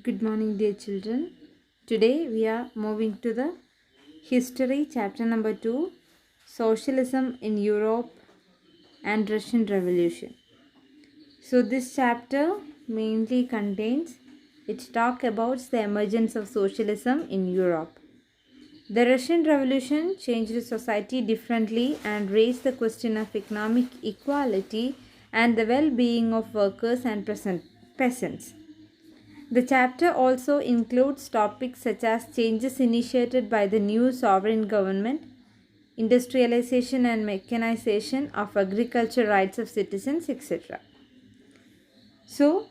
Good morning, dear children. Today we are moving to the history, chapter number 2, Socialism in Europe and Russian Revolution. So, this chapter mainly contains it talk about the emergence of socialism in Europe. The Russian Revolution changed society differently and raised the question of economic equality and the well being of workers and peasants. The chapter also includes topics such as changes initiated by the new sovereign government, industrialization and mechanization of agriculture rights of citizens, etc. So,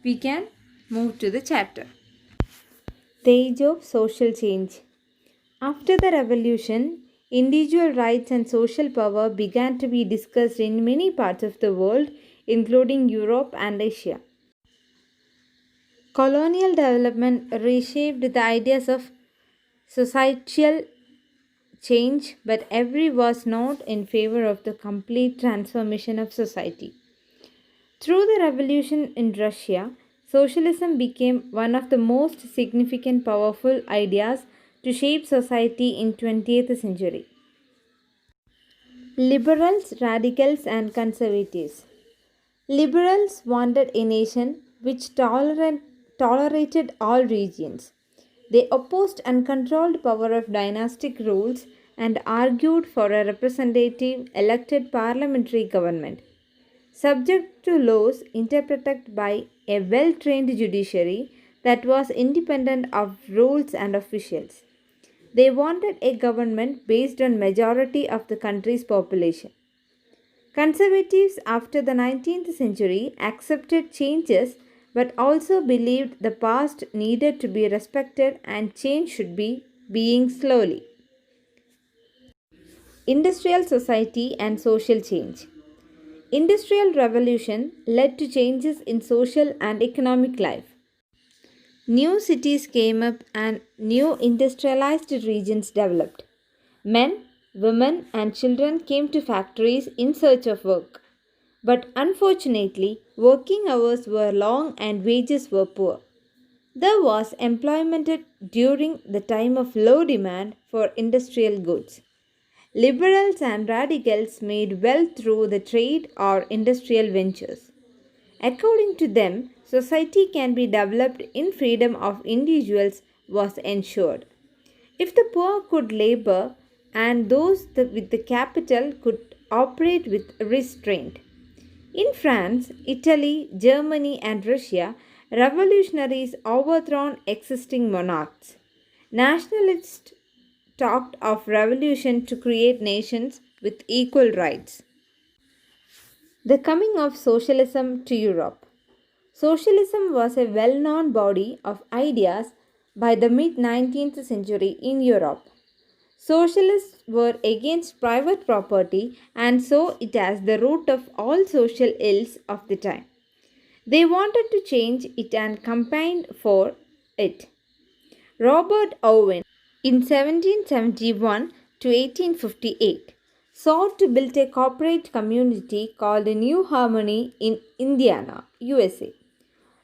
we can move to the chapter. The age of social change. After the revolution, individual rights and social power began to be discussed in many parts of the world, including Europe and Asia. Colonial development reshaped the ideas of societal change, but every was not in favor of the complete transformation of society. Through the revolution in Russia, socialism became one of the most significant powerful ideas to shape society in 20th century. Liberals, radicals and conservatives. Liberals wanted a nation which tolerated all regions. They opposed uncontrolled power of dynastic rules and argued for a representative elected parliamentary government, subject to laws interpreted by a well trained judiciary that was independent of rules and officials. They wanted a government based on majority of the country's population. Conservatives after the 19th century accepted changes but also believed the past needed to be respected and change should be being slowly. Industrial society and social change. Industrial revolution led to changes in social and economic life. New cities came up and new industrialized regions developed. Men, women, and children came to factories in search of work. But unfortunately, working hours were long and wages were poor. There was employment during the time of low demand for industrial goods. Liberals and radicals made wealth through the trade or industrial ventures. According to them, society can be developed in freedom of individuals was ensured. If the poor could labor and those with the capital could operate with restraint. In France, Italy, Germany, and Russia, revolutionaries overthrown existing monarchs. Nationalists talked of revolution to create nations with equal rights. The coming of socialism to Europe. Socialism was a well known body of ideas by the mid 19th century in Europe. Socialists were against private property and saw it as the root of all social ills of the time. They wanted to change it and campaigned for it. Robert Owen, in 1771 to 1858, sought to build a corporate community called New Harmony in Indiana, USA.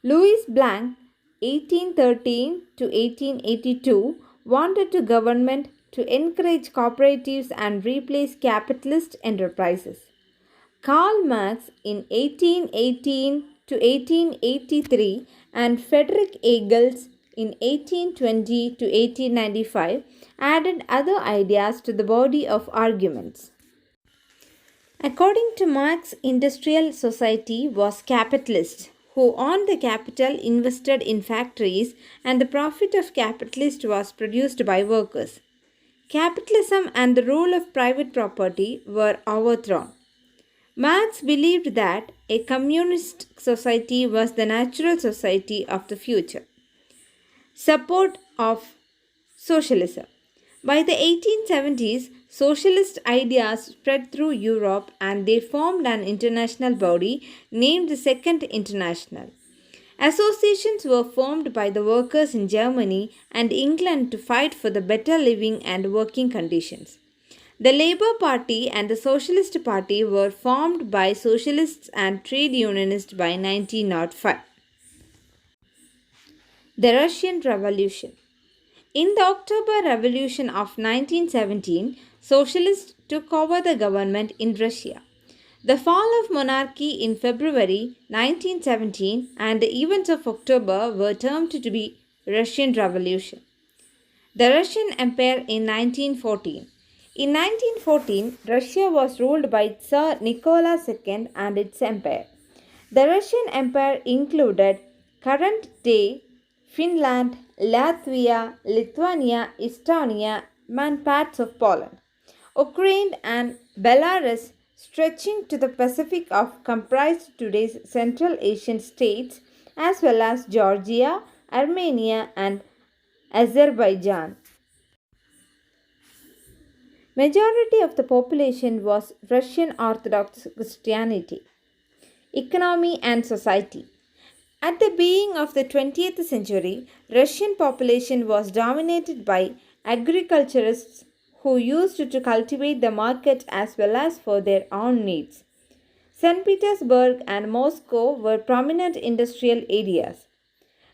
Louis Blanc, 1813 to 1882, wanted the government to encourage cooperatives and replace capitalist enterprises. Karl Marx in 1818 to 1883 and Frederick Engels in 1820 to 1895 added other ideas to the body of arguments. According to Marx, industrial society was capitalist, who owned the capital invested in factories and the profit of capitalist was produced by workers. Capitalism and the rule of private property were overthrown. Marx believed that a communist society was the natural society of the future. Support of socialism. By the 1870s, socialist ideas spread through Europe and they formed an international body named the Second International. Associations were formed by the workers in Germany and England to fight for the better living and working conditions. The Labour Party and the Socialist Party were formed by socialists and trade unionists by 1905. The Russian Revolution. In the October Revolution of 1917, socialists took over the government in Russia. The fall of monarchy in February 1917 and the events of October were termed to be Russian Revolution. The Russian Empire in 1914. In 1914, Russia was ruled by Tsar Nicholas II and its empire. The Russian Empire included current day Finland, Latvia, Lithuania, Estonia, and parts of Poland, Ukraine, and Belarus, stretching to the Pacific of comprised today's Central Asian states as well as Georgia, Armenia, and Azerbaijan. Majority of the population was Russian Orthodox Christianity. Economy and society. At the beginning of the 20th century, Russian population was dominated by agriculturists who used to cultivate the market as well as for their own needs. St. Petersburg and Moscow were prominent industrial areas.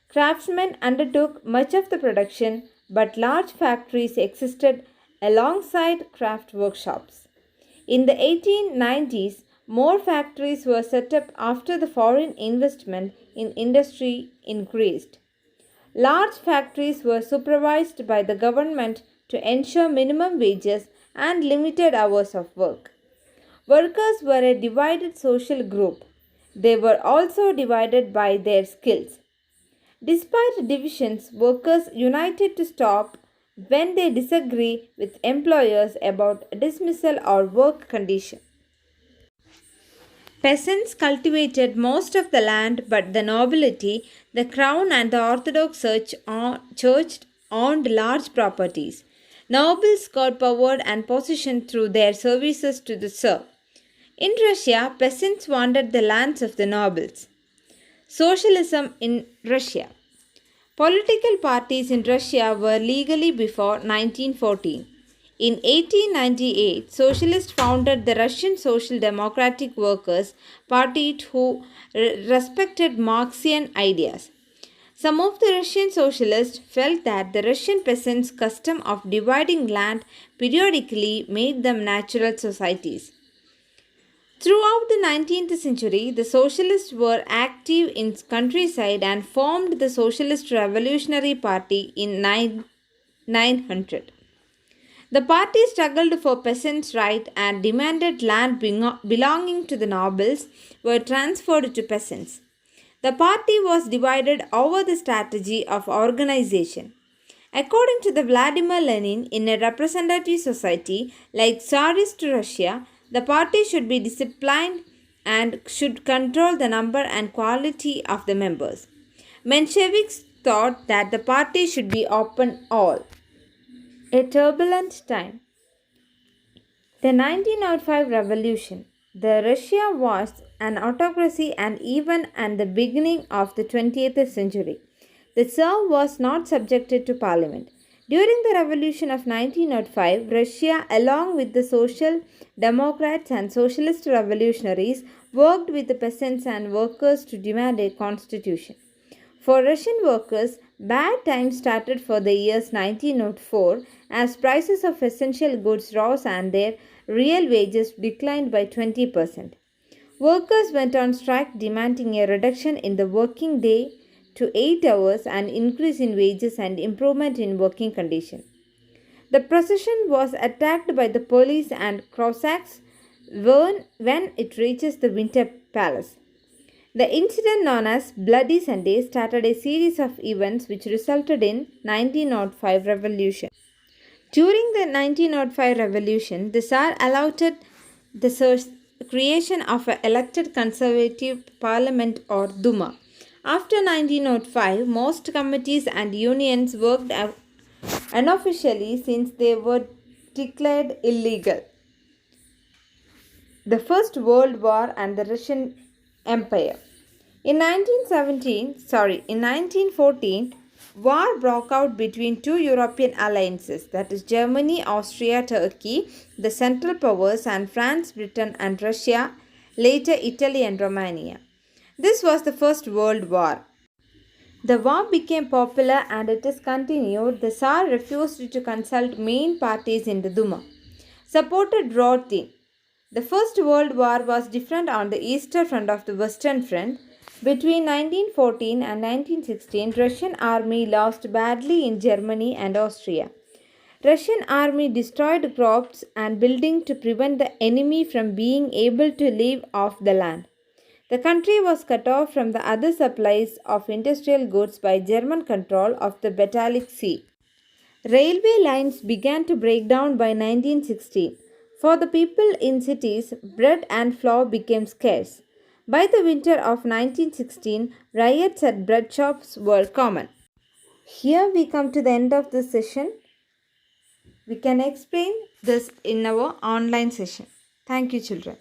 Craftsmen undertook much of the production, but large factories existed alongside craft workshops. In the 1890s, more factories were set up after the foreign investment in industry increased. Large factories were supervised by the government to ensure minimum wages and limited hours of work. Workers were a divided social group. They were also divided by their skills. Despite divisions, workers united to stop when they disagree with employers about dismissal or work condition. Peasants cultivated most of the land, but the nobility, the crown, and the Orthodox Church owned large properties. Nobles got power and position through their services to the Tsar. In Russia, peasants wanted the lands of the nobles. Socialism in Russia. Political parties in Russia were legally before 1914. In 1898, socialists founded the Russian Social Democratic Workers' Party who respected Marxian ideas. Some of the Russian socialists felt that the Russian peasants' custom of dividing land periodically made them natural societies. Throughout the 19th century, the socialists were active in countryside and formed the Socialist Revolutionary Party in 900. The party struggled for peasants' rights and demanded land belonging to the nobles were transferred to peasants. The party was divided over the strategy of organization. According to the Vladimir Lenin, in a representative society like Tsarist Russia, the party should be disciplined and should control the number and quality of the members. Mensheviks thought that the party should be open all. A turbulent time. The 1905 revolution. The Russia was an autocracy and even at the beginning of the 20th century, the Tsar was not subjected to parliament. During the revolution of 1905, Russia, along with the Social Democrats and Socialist revolutionaries, worked with the peasants and workers to demand a constitution. For Russian workers, bad times started for the years 1904 as prices of essential goods rose and their real wages declined by 20%. Workers went on strike demanding a reduction in the working day to 8 hours, an increase in wages and improvement in working conditions. The procession was attacked by the police and Cossacks when it reaches the Winter Palace. The incident known as Bloody Sunday started a series of events which resulted in 1905 revolution. During the 1905 revolution, the Tsar allowed the creation of an elected conservative parliament or Duma. After 1905, most committees and unions worked unofficially since they were declared illegal. The First World War and the Russian Empire. In 1914, war broke out between two European alliances, that is Germany, Austria, Turkey, the Central Powers, and France, Britain, and Russia, later Italy and Romania. This was the First World War. The war became popular and it is continued. The Tsar refused to consult main parties in the Duma, supported Rotin. The First World War was different on the Eastern Front of the Western Front. Between 1914 and 1916, Russian army lost badly in Germany and Austria. Russian army destroyed crops and buildings to prevent the enemy from being able to live off the land. The country was cut off from the other supplies of industrial goods by German control of the Baltic Sea. Railway lines began to break down by 1916. For the people in cities, bread and flour became scarce. By the winter of 1916, riots at bread shops were common. Here we come to the end of this session. We can explain this in our online session. Thank you, children.